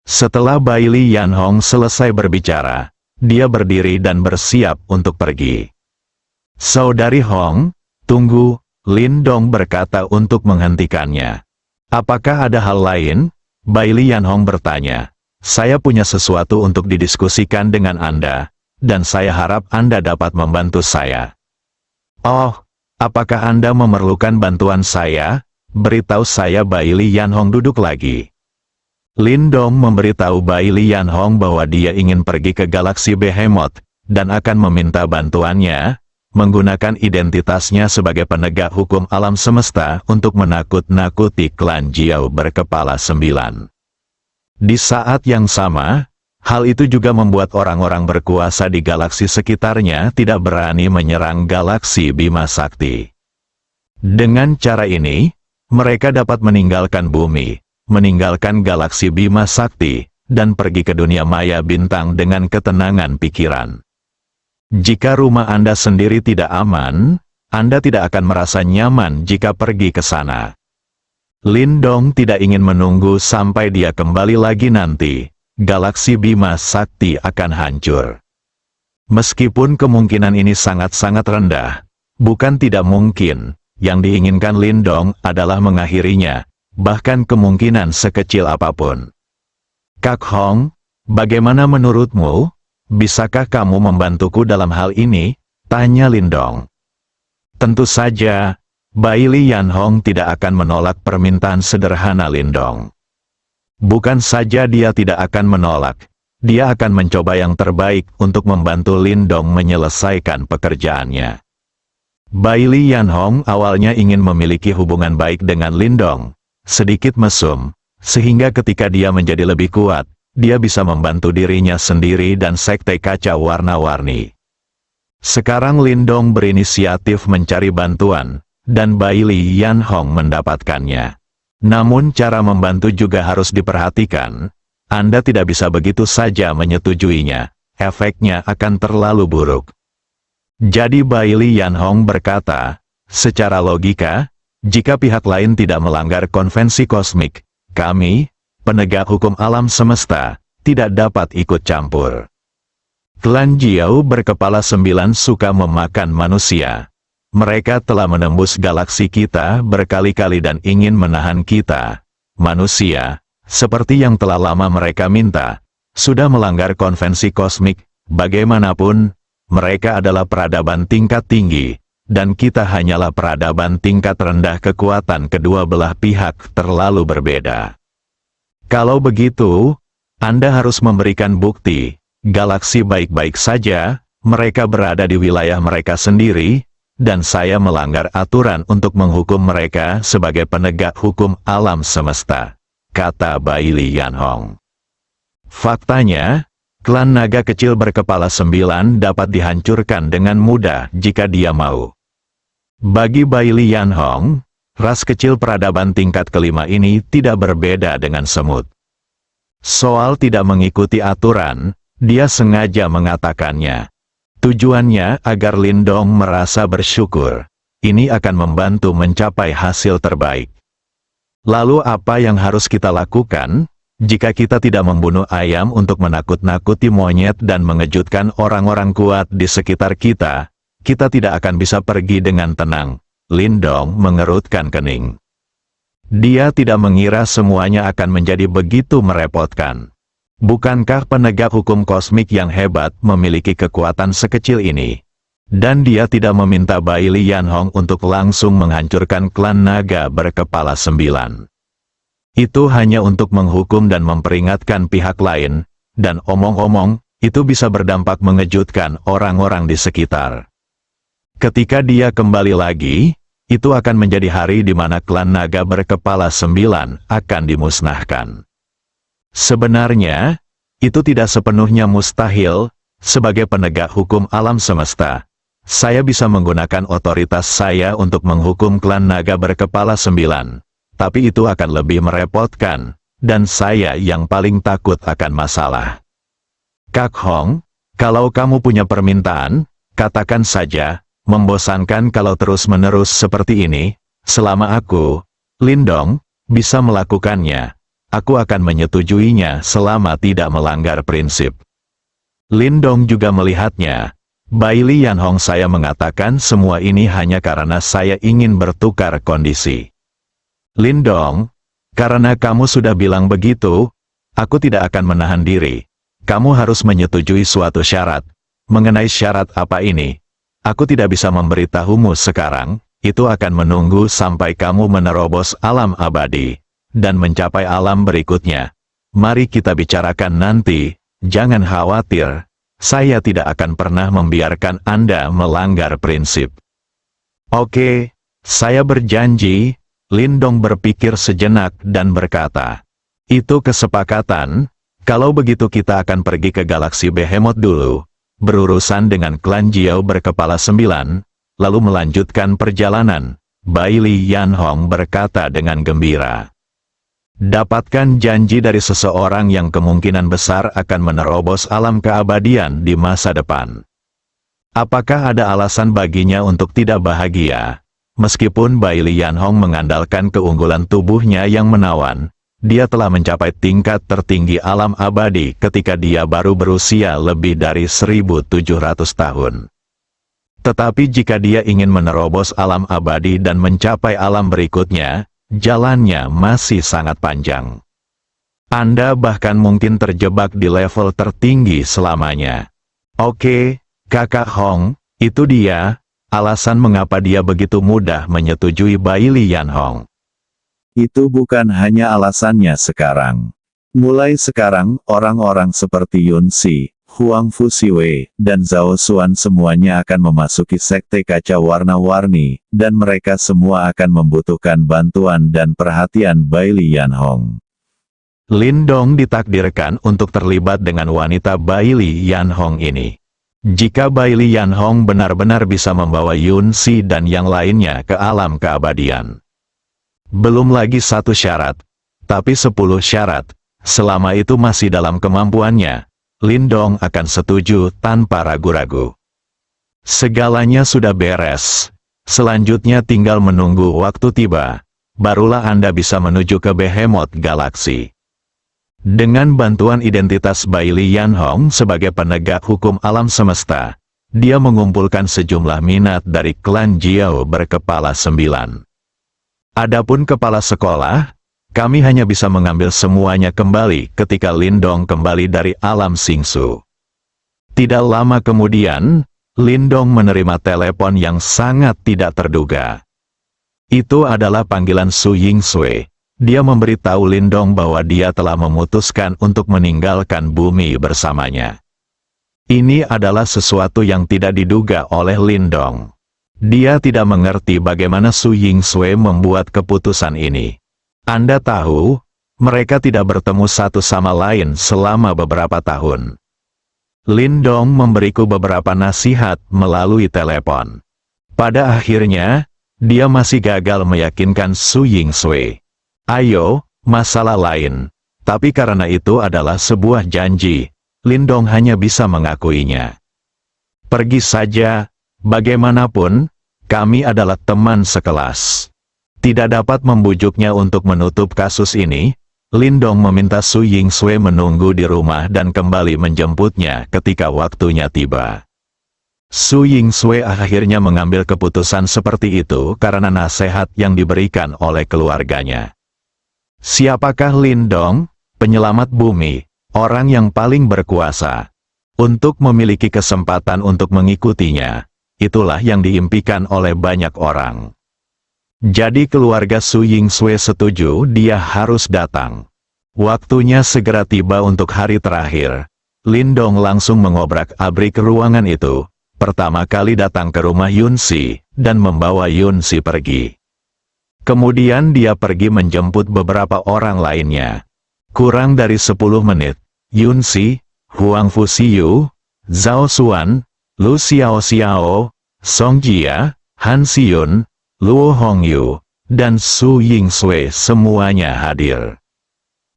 Setelah Bailey Yan Hong selesai berbicara, dia berdiri dan bersiap untuk pergi. Saudari Hong, tunggu, Lin Dong berkata untuk menghentikannya. Apakah ada hal lain? Bailey Yan Hong bertanya. Saya punya sesuatu untuk didiskusikan dengan Anda, dan saya harap Anda dapat membantu saya. Oh, apakah Anda memerlukan bantuan saya? Beritahu saya. Bailey Yan Hong duduk lagi. Lin Dong memberitahu Bailey Yan Hong bahwa dia ingin pergi ke galaksi Behemoth, dan akan meminta bantuannya, menggunakan identitasnya sebagai penegak hukum alam semesta untuk menakut-nakuti klan Jiao berkepala 9. Di saat yang sama, hal itu juga membuat orang-orang berkuasa di galaksi sekitarnya tidak berani menyerang galaksi Bima Sakti. Dengan cara ini, mereka dapat meninggalkan bumi, meninggalkan galaksi Bima Sakti, dan pergi ke dunia maya bintang dengan ketenangan pikiran. Jika rumah Anda sendiri tidak aman, Anda tidak akan merasa nyaman jika pergi ke sana. Lin Dong tidak ingin menunggu sampai dia kembali lagi nanti, galaksi Bima Sakti akan hancur. Meskipun kemungkinan ini sangat-sangat rendah, bukan tidak mungkin, yang diinginkan Lin Dong adalah mengakhirinya, bahkan kemungkinan sekecil apapun. Kak Hong, bagaimana menurutmu? Bisakah kamu membantuku dalam hal ini? Tanya Lin Dong. Tentu saja, Bailey Yan Hong tidak akan menolak permintaan sederhana Lin Dong. Bukan saja dia tidak akan menolak, dia akan mencoba yang terbaik untuk membantu Lin Dong menyelesaikan pekerjaannya. Bailey Yan Hong awalnya ingin memiliki hubungan baik dengan Lin Dong, sedikit mesum, sehingga ketika dia menjadi lebih kuat, dia bisa membantu dirinya sendiri dan sekte kaca warna-warni. Sekarang Lin Dong berinisiatif mencari bantuan, dan Bailey Yan Hong mendapatkannya. Namun cara membantu juga harus diperhatikan. Anda tidak bisa begitu saja menyetujuinya, efeknya akan terlalu buruk. Jadi Bailey Yan Hong berkata, secara logika, jika pihak lain tidak melanggar konvensi kosmik, kami, penegak hukum alam semesta, tidak dapat ikut campur. Klan Jiao berkepala 9 suka memakan manusia. Mereka telah menembus galaksi kita berkali-kali dan ingin menahan kita, manusia, seperti yang telah lama mereka minta, sudah melanggar konvensi kosmik. Bagaimanapun, mereka adalah peradaban tingkat tinggi, dan kita hanyalah peradaban tingkat rendah. Kekuatan kedua belah pihak terlalu berbeda. Kalau begitu, Anda harus memberikan bukti. Galaksi baik-baik saja, mereka berada di wilayah mereka sendiri, dan saya melanggar aturan untuk menghukum mereka sebagai penegak hukum alam semesta, kata Bailey Yan Hong. Faktanya, klan naga kecil berkepala 9 dapat dihancurkan dengan mudah jika dia mau. Bagi Bailey Yan Hong, ras kecil peradaban tingkat kelima ini tidak berbeda dengan semut. Soal tidak mengikuti aturan, dia sengaja mengatakannya. Tujuannya agar Lin Dong merasa bersyukur. Ini akan membantu mencapai hasil terbaik. Lalu apa yang harus kita lakukan? Jika kita tidak membunuh ayam untuk menakut-nakuti monyet dan mengejutkan orang-orang kuat di sekitar kita, kita tidak akan bisa pergi dengan tenang. Lin Dong mengerutkan kening. Dia tidak mengira semuanya akan menjadi begitu merepotkan. Bukankah penegak hukum kosmik yang hebat memiliki kekuatan sekecil ini? Dan dia tidak meminta Bailey Yan Hong untuk langsung menghancurkan klan naga berkepala 9. Itu hanya untuk menghukum dan memperingatkan pihak lain, dan omong-omong, itu bisa berdampak mengejutkan orang-orang di sekitar. Ketika dia kembali lagi, itu akan menjadi hari di mana klan naga berkepala 9 akan dimusnahkan. Sebenarnya, itu tidak sepenuhnya mustahil. Sebagai penegak hukum alam semesta, saya bisa menggunakan otoritas saya untuk menghukum klan naga berkepala 9. tapi itu akan lebih merepotkan, dan saya yang paling takut akan masalah. Kak Hong, kalau kamu punya permintaan, katakan saja. Membosankan kalau terus-menerus seperti ini, selama aku, Lindong, bisa melakukannya. Aku akan menyetujuinya selama tidak melanggar prinsip. Lindong juga melihatnya. Baili Yanhong, saya mengatakan semua ini hanya karena saya ingin bertukar kondisi. Lindong, karena kamu sudah bilang begitu, aku tidak akan menahan diri. Kamu harus menyetujui suatu syarat. Mengenai syarat apa ini? Aku tidak bisa memberitahumu sekarang, itu akan menunggu sampai kamu menerobos alam abadi, dan mencapai alam berikutnya. Mari kita bicarakan nanti, jangan khawatir, saya tidak akan pernah membiarkan Anda melanggar prinsip. Oke, saya berjanji, Lindong berpikir sejenak dan berkata, itu kesepakatan, kalau begitu kita akan pergi ke galaksi Behemoth dulu. Berurusan dengan klan Jiao berkepala 9, lalu melanjutkan perjalanan. Baili Yanhong berkata dengan gembira. Dapatkan janji dari seseorang yang kemungkinan besar akan menerobos alam keabadian di masa depan. Apakah ada alasan baginya untuk tidak bahagia? Meskipun Baili Yanhong mengandalkan keunggulan tubuhnya yang menawan, dia telah mencapai tingkat tertinggi alam abadi ketika dia baru berusia lebih dari 1.700 tahun. Tetapi jika dia ingin menerobos alam abadi dan mencapai alam berikutnya, jalannya masih sangat panjang. Anda bahkan mungkin terjebak di level tertinggi selamanya. Oke, Kakak Hong, itu dia, alasan mengapa dia begitu mudah menyetujui Baili Yanhong. Itu bukan hanya alasannya sekarang. Mulai sekarang, orang-orang seperti Yun Si, Huang Fusiwei, dan Zhao Xuan semuanya akan memasuki sekte kaca warna-warni, dan mereka semua akan membutuhkan bantuan dan perhatian Baili Yanhong. Lindong ditakdirkan untuk terlibat dengan wanita Baili Yanhong ini. Jika Baili Yanhong benar-benar bisa membawa Yun Si dan yang lainnya ke alam keabadian. Belum lagi satu syarat, tapi 10 syarat, selama itu masih dalam kemampuannya, Lindong akan setuju tanpa ragu-ragu. Segalanya sudah beres, selanjutnya tinggal menunggu waktu tiba, barulah Anda bisa menuju ke Behemoth Galaksi. Dengan bantuan identitas Baili Yanhong sebagai penegak hukum alam semesta, dia mengumpulkan sejumlah minat dari klan Jiao berkepala 9. Adapun kepala sekolah, kami hanya bisa mengambil semuanya kembali ketika Lindong kembali dari alam Singsu. Tidak lama kemudian, Lindong menerima telepon yang sangat tidak terduga. Itu adalah panggilan Su Yingsui. Dia memberitahu Lindong bahwa dia telah memutuskan untuk meninggalkan bumi bersamanya. Ini adalah sesuatu yang tidak diduga oleh Lindong. Dia tidak mengerti bagaimana Su Yingsui membuat keputusan ini. Anda tahu, mereka tidak bertemu satu sama lain selama beberapa tahun. Lindong memberiku beberapa nasihat melalui telepon. Pada akhirnya, dia masih gagal meyakinkan Su Yingsui. Ayo, masalah lain. Tapi karena itu adalah sebuah janji, Lindong hanya bisa mengakuinya. Pergi saja. Bagaimanapun, kami adalah teman sekelas. Tidak dapat membujuknya untuk menutup kasus ini, Lindong meminta Su Yingsui menunggu di rumah dan kembali menjemputnya ketika waktunya tiba. Su Yingsui akhirnya mengambil keputusan seperti itu karena nasihat yang diberikan oleh keluarganya. Siapakah Lindong, penyelamat bumi, orang yang paling berkuasa? Untuk memiliki kesempatan untuk mengikutinya, itulah yang diimpikan oleh banyak orang. Jadi keluarga Su Yingsui setuju dia harus datang. Waktunya segera tiba untuk hari terakhir. Lindong langsung mengobrak-abrik ruangan itu, pertama kali datang ke rumah Yun Si, dan membawa Yun Si pergi. Kemudian dia pergi menjemput beberapa orang lainnya. Kurang dari 10 menit, Yun Si, Huang Fusiyu, Zhao Xuan, Lu Xiao Xiao, Song Jia, Han Xiyun, Luo Hongyu, dan Su Yingsui semuanya hadir.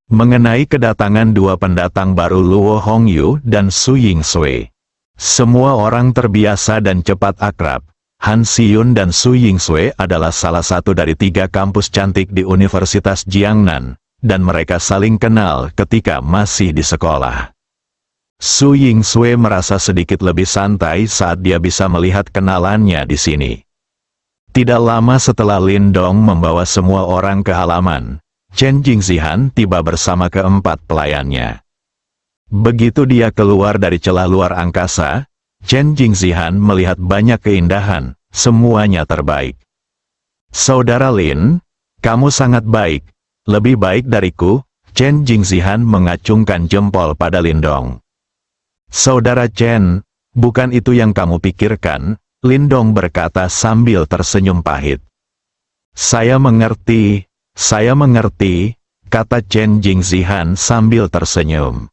Mengenai kedatangan dua pendatang baru Luo Hongyu dan Su Yingsui, semua orang terbiasa dan cepat akrab. Han Xiyun dan Su Yingsui adalah salah satu dari 3 kampus cantik di Universitas Jiangnan, dan mereka saling kenal ketika masih di sekolah. Su Yingsui merasa sedikit lebih santai saat dia bisa melihat kenalannya di sini. Tidak lama setelah Lin Dong membawa semua orang ke halaman, Chen Jingxihan tiba bersama keempat pelayannya. Begitu dia keluar dari celah luar angkasa, Chen Jingxihan melihat banyak keindahan, semuanya terbaik. Saudara Lin, kamu sangat baik, lebih baik dariku. Chen Jingxihan mengacungkan jempol pada Lin Dong. Saudara Chen, bukan itu yang kamu pikirkan, Lin Dong berkata sambil tersenyum pahit. Saya mengerti, kata Chen Jingxihan sambil tersenyum.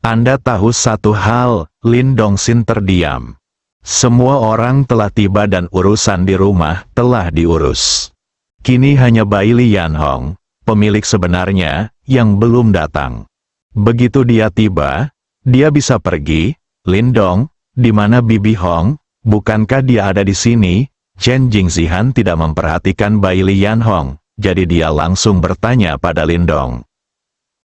Anda tahu satu hal, Lin Dongxin terdiam. Semua orang telah tiba dan urusan di rumah telah diurus. Kini hanya Bai Li Yanhong, pemilik sebenarnya, yang belum datang. Begitu dia tiba, dia bisa pergi. Lin Dong, di mana Bibi Hong? Bukankah dia ada di sini? Chen Jingxihan tidak memperhatikan Bai Li Yanhong, jadi dia langsung bertanya pada Lin Dong.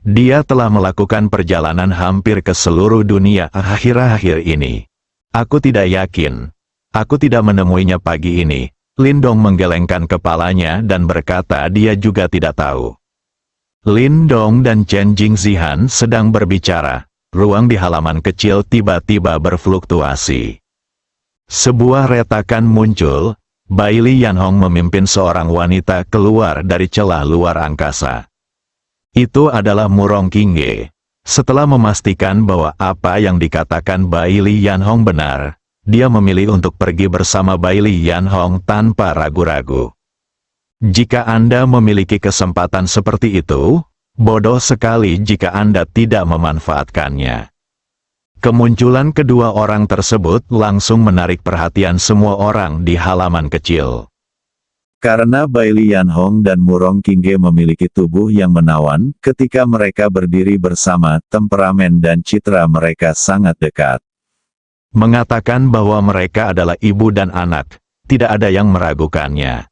Dia telah melakukan perjalanan hampir ke seluruh dunia akhir-akhir ini. Aku tidak yakin. Aku tidak menemuinya pagi ini. Lin Dong menggelengkan kepalanya dan berkata dia juga tidak tahu. Lin Dong dan Chen Jingxihan sedang berbicara. Ruang di halaman kecil tiba-tiba berfluktuasi. Sebuah retakan muncul. Bai Li Yanhong memimpin seorang wanita keluar dari celah luar angkasa. Itu adalah Murong Qingge. Setelah memastikan bahwa apa yang dikatakan Bai Li Yanhong benar, dia memilih untuk pergi bersama Bai Li Yanhong tanpa ragu-ragu. Jika Anda memiliki kesempatan seperti itu, bodoh sekali jika Anda tidak memanfaatkannya. Kemunculan kedua orang tersebut langsung menarik perhatian semua orang di halaman kecil. Karena Bai Li Yanhong dan Murong Qingge memiliki tubuh yang menawan, ketika mereka berdiri bersama, temperamen dan citra mereka sangat dekat. Mengatakan bahwa mereka adalah ibu dan anak, tidak ada yang meragukannya.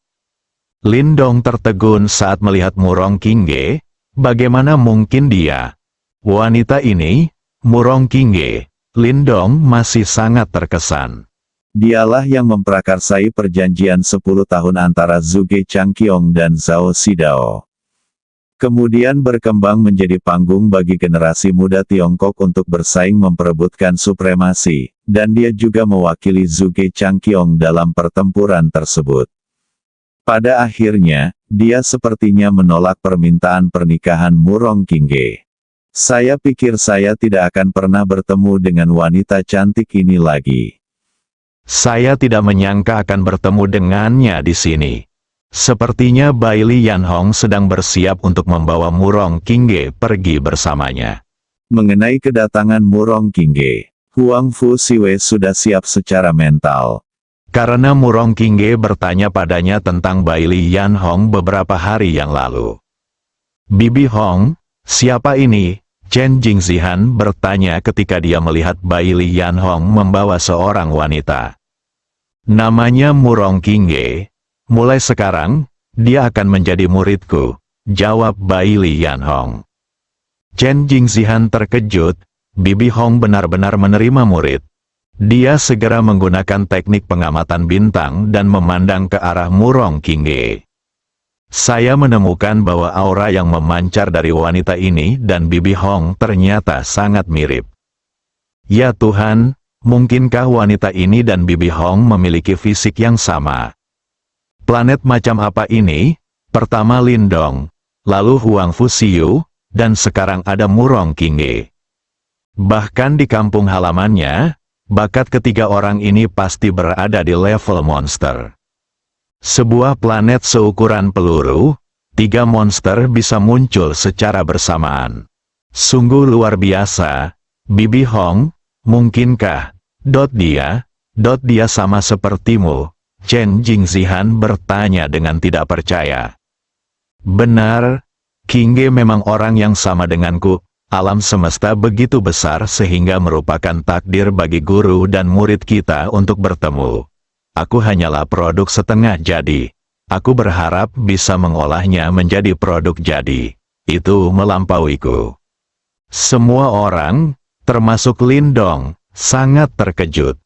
Lin Dong tertegun saat melihat Murong Qingge. Bagaimana mungkin dia? Wanita ini, Murong Qingge. Lin Dong masih sangat terkesan. Dialah yang memprakarsai perjanjian 10 tahun antara Zhuge Changqiong dan Zhao Xidao. Kemudian berkembang menjadi panggung bagi generasi muda Tiongkok untuk bersaing memperebutkan supremasi, dan dia juga mewakili Zhuge Changqiong dalam pertempuran tersebut. Pada akhirnya, dia sepertinya menolak permintaan pernikahan Murong Qingge. Saya pikir saya tidak akan pernah bertemu dengan wanita cantik ini lagi. Saya tidak menyangka akan bertemu dengannya di sini. Sepertinya Bai Li Yanhong sedang bersiap untuk membawa Murong Qingge pergi bersamanya. Mengenai kedatangan Murong Qingge, Huang Fu Siwei sudah siap secara mental. Karena Murong Qingge bertanya padanya tentang Bai Li Yanhong beberapa hari yang lalu. Bibi Hong, siapa ini? Chen Jingxihan bertanya ketika dia melihat Bai Li Yanhong membawa seorang wanita. Namanya Murong Qingge. Mulai sekarang, dia akan menjadi muridku, jawab Bai Li Yanhong. Chen Jingxihan terkejut, Bibi Hong benar-benar menerima murid. Dia segera menggunakan teknik pengamatan bintang dan memandang ke arah Murong Qingge. Saya menemukan bahwa aura yang memancar dari wanita ini dan Bibi Hong ternyata sangat mirip. Ya Tuhan, mungkinkah wanita ini dan Bibi Hong memiliki fisik yang sama? Planet macam apa ini? Pertama Lin Dong, lalu Huang Fu Siu, dan sekarang ada Murong Qingge. Bahkan di kampung halamannya, bakat ketiga orang ini pasti berada di level monster. Sebuah planet seukuran peluru, 3 monster bisa muncul secara bersamaan. Sungguh luar biasa, Bibi Hong, mungkinkah, dia sama sepertimu? Chen Jingxihan bertanya dengan tidak percaya. Benar, King Ge memang orang yang sama denganku. Alam semesta begitu besar sehingga merupakan takdir bagi guru dan murid kita untuk bertemu. Aku hanyalah produk setengah jadi. Aku berharap bisa mengolahnya menjadi produk jadi. Itu melampauiku. Semua orang, termasuk Lindong, sangat terkejut.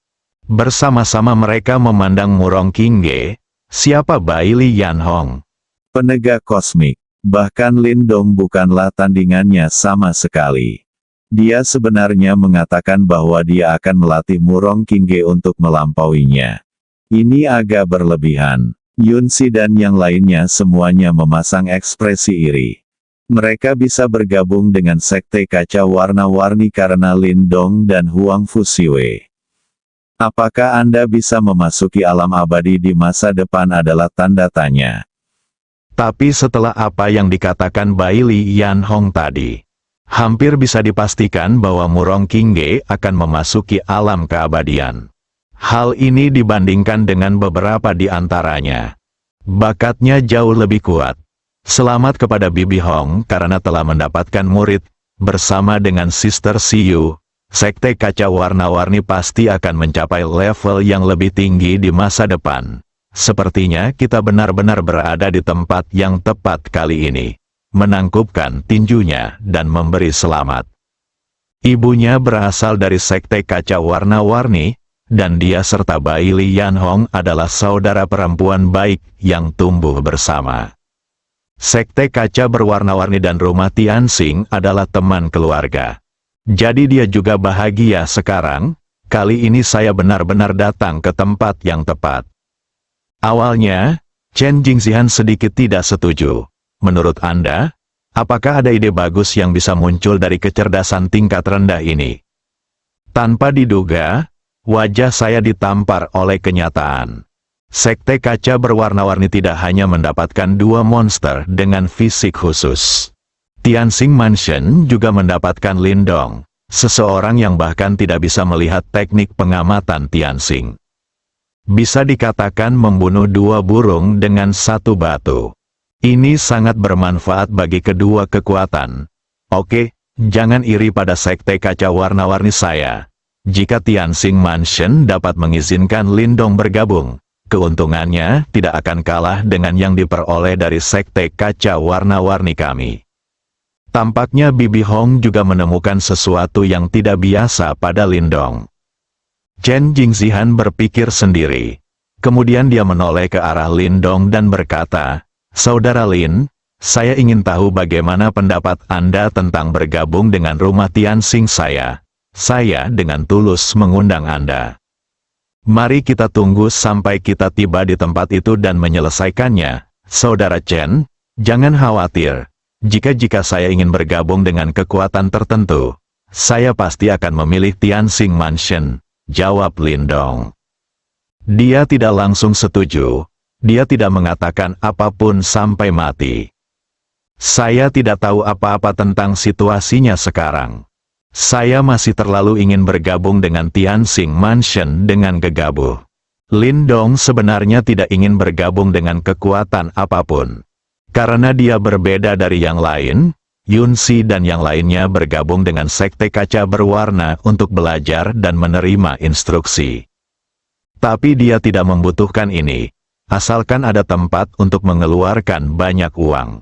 Bersama-sama mereka memandang murong King Ge. Siapa Bai Li Yanhong? Penegak kosmik. Bahkan Lindong bukanlah tandingannya sama sekali. Dia sebenarnya mengatakan bahwa dia akan melatih murong King Ge untuk melampauinya. Ini agak berlebihan. Yunsi dan yang lainnya semuanya memasang ekspresi iri. Mereka bisa bergabung dengan Sekte Kaca Warna-Warni karena Lindong dan Huang Fusiwei. Apakah Anda bisa memasuki alam abadi di masa depan adalah tanda tanya. Tapi setelah apa yang dikatakan Bai Li Yanhong tadi, hampir bisa dipastikan bahwa murong King Ge akan memasuki alam keabadian. Hal ini dibandingkan dengan beberapa di antaranya. Bakatnya jauh lebih kuat. Selamat kepada Bibi Hong karena telah mendapatkan murid. Bersama dengan Sister Siyu, Sekte Kaca Warna-Warni pasti akan mencapai level yang lebih tinggi di masa depan. Sepertinya kita benar-benar berada di tempat yang tepat kali ini. Menangkupkan tinjunya dan memberi selamat. Ibunya berasal dari Sekte Kaca Warna-Warni, dan dia serta Bai Li Yanhong adalah saudara perempuan baik yang tumbuh bersama. Sekte Kaca Berwarna-Warni dan Rumah Tianxing adalah teman keluarga. Jadi dia juga bahagia sekarang. Kali ini saya benar-benar datang ke tempat yang tepat. Awalnya, Chen Jingxian sedikit tidak setuju. Menurut Anda, apakah ada ide bagus yang bisa muncul dari kecerdasan tingkat rendah ini? Tanpa diduga, wajah saya ditampar oleh kenyataan. Sekte Kaca Berwarna-Warni tidak hanya mendapatkan dua monster dengan fisik khusus. Tianxing Mansion juga mendapatkan Lindong, seseorang yang bahkan tidak bisa melihat teknik pengamatan Tianxing. Bisa dikatakan membunuh dua burung dengan satu batu. Ini sangat bermanfaat bagi kedua kekuatan. Oke, jangan iri pada Sekte Kaca Warna-Warni saya. Jika Tianxing Mansion dapat mengizinkan Lindong bergabung, keuntungannya tidak akan kalah dengan yang diperoleh dari Sekte Kaca Warna-Warni kami. Tampaknya Bibi Hong juga menemukan sesuatu yang tidak biasa pada Lindong. Chen Jingxian berpikir sendiri. Kemudian dia menoleh ke arah Lindong dan berkata, "Saudara Lin, saya ingin tahu bagaimana pendapat Anda tentang bergabung dengan Rumah Tianxing saya. Saya dengan tulus mengundang Anda. Mari kita tunggu sampai kita tiba di tempat itu dan menyelesaikannya. Saudara Chen, jangan khawatir. Jika saya ingin bergabung dengan kekuatan tertentu, saya pasti akan memilih Tianxing Mansion," jawab Lindong. Dia tidak langsung setuju. Dia tidak mengatakan apapun sampai mati. Saya tidak tahu apa-apa tentang situasinya sekarang. Saya masih terlalu ingin bergabung dengan Tianxing Mansion dengan gegabah. Lindong sebenarnya tidak ingin bergabung dengan kekuatan apapun. Karena dia berbeda dari yang lain, Yunsi dan yang lainnya bergabung dengan Sekte Kaca Berwarna untuk belajar dan menerima instruksi. Tapi dia tidak membutuhkan ini, asalkan ada tempat untuk mengeluarkan banyak uang.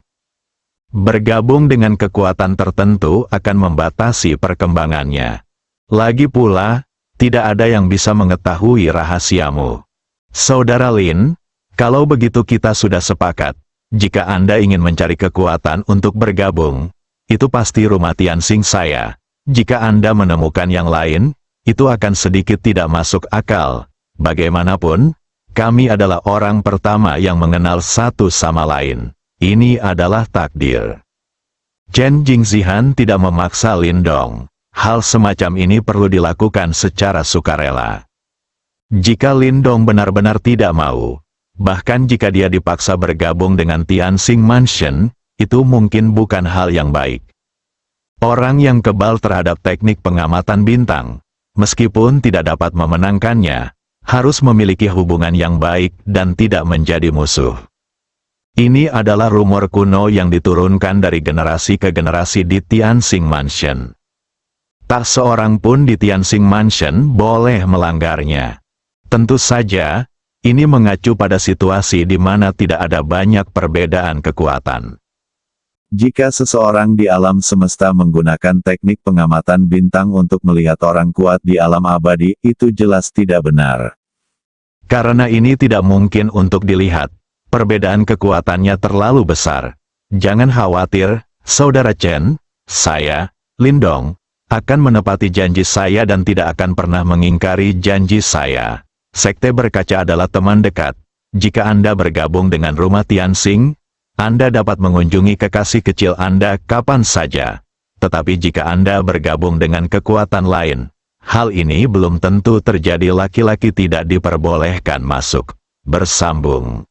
Bergabung dengan kekuatan tertentu akan membatasi perkembangannya. Lagi pula, tidak ada yang bisa mengetahui rahasiamu. Saudara Lin, kalau begitu kita sudah sepakat. Jika Anda ingin mencari kekuatan untuk bergabung, itu pasti Rumah Tianxing saya. Jika Anda menemukan yang lain, itu akan sedikit tidak masuk akal. Bagaimanapun, kami adalah orang pertama yang mengenal satu sama lain. Ini adalah takdir. Chen Jingxian tidak memaksa Lindong. Hal semacam ini perlu dilakukan secara sukarela. Jika Lindong benar-benar tidak mau, bahkan jika dia dipaksa bergabung dengan Tianxing Mansion, itu mungkin bukan hal yang baik. Orang yang kebal terhadap teknik pengamatan bintang, meskipun tidak dapat memenangkannya, harus memiliki hubungan yang baik dan tidak menjadi musuh. Ini adalah rumor kuno yang diturunkan dari generasi ke generasi di Tianxing Mansion. Tak seorang pun di Tianxing Mansion boleh melanggarnya. Tentu saja, ini mengacu pada situasi di mana tidak ada banyak perbedaan kekuatan. Jika seseorang di alam semesta menggunakan teknik pengamatan bintang untuk melihat orang kuat di alam abadi, itu jelas tidak benar. Karena ini tidak mungkin untuk dilihat, perbedaan kekuatannya terlalu besar. Jangan khawatir, Saudara Chen, saya, Lindong, akan menepati janji saya dan tidak akan pernah mengingkari janji saya. Sekte Berkaca adalah teman dekat. Jika Anda bergabung dengan Rumah Tianxing, Anda dapat mengunjungi kekasih kecil Anda kapan saja. Tetapi jika Anda bergabung dengan kekuatan lain, hal ini belum tentu terjadi. Laki-laki tidak diperbolehkan masuk. Bersambung.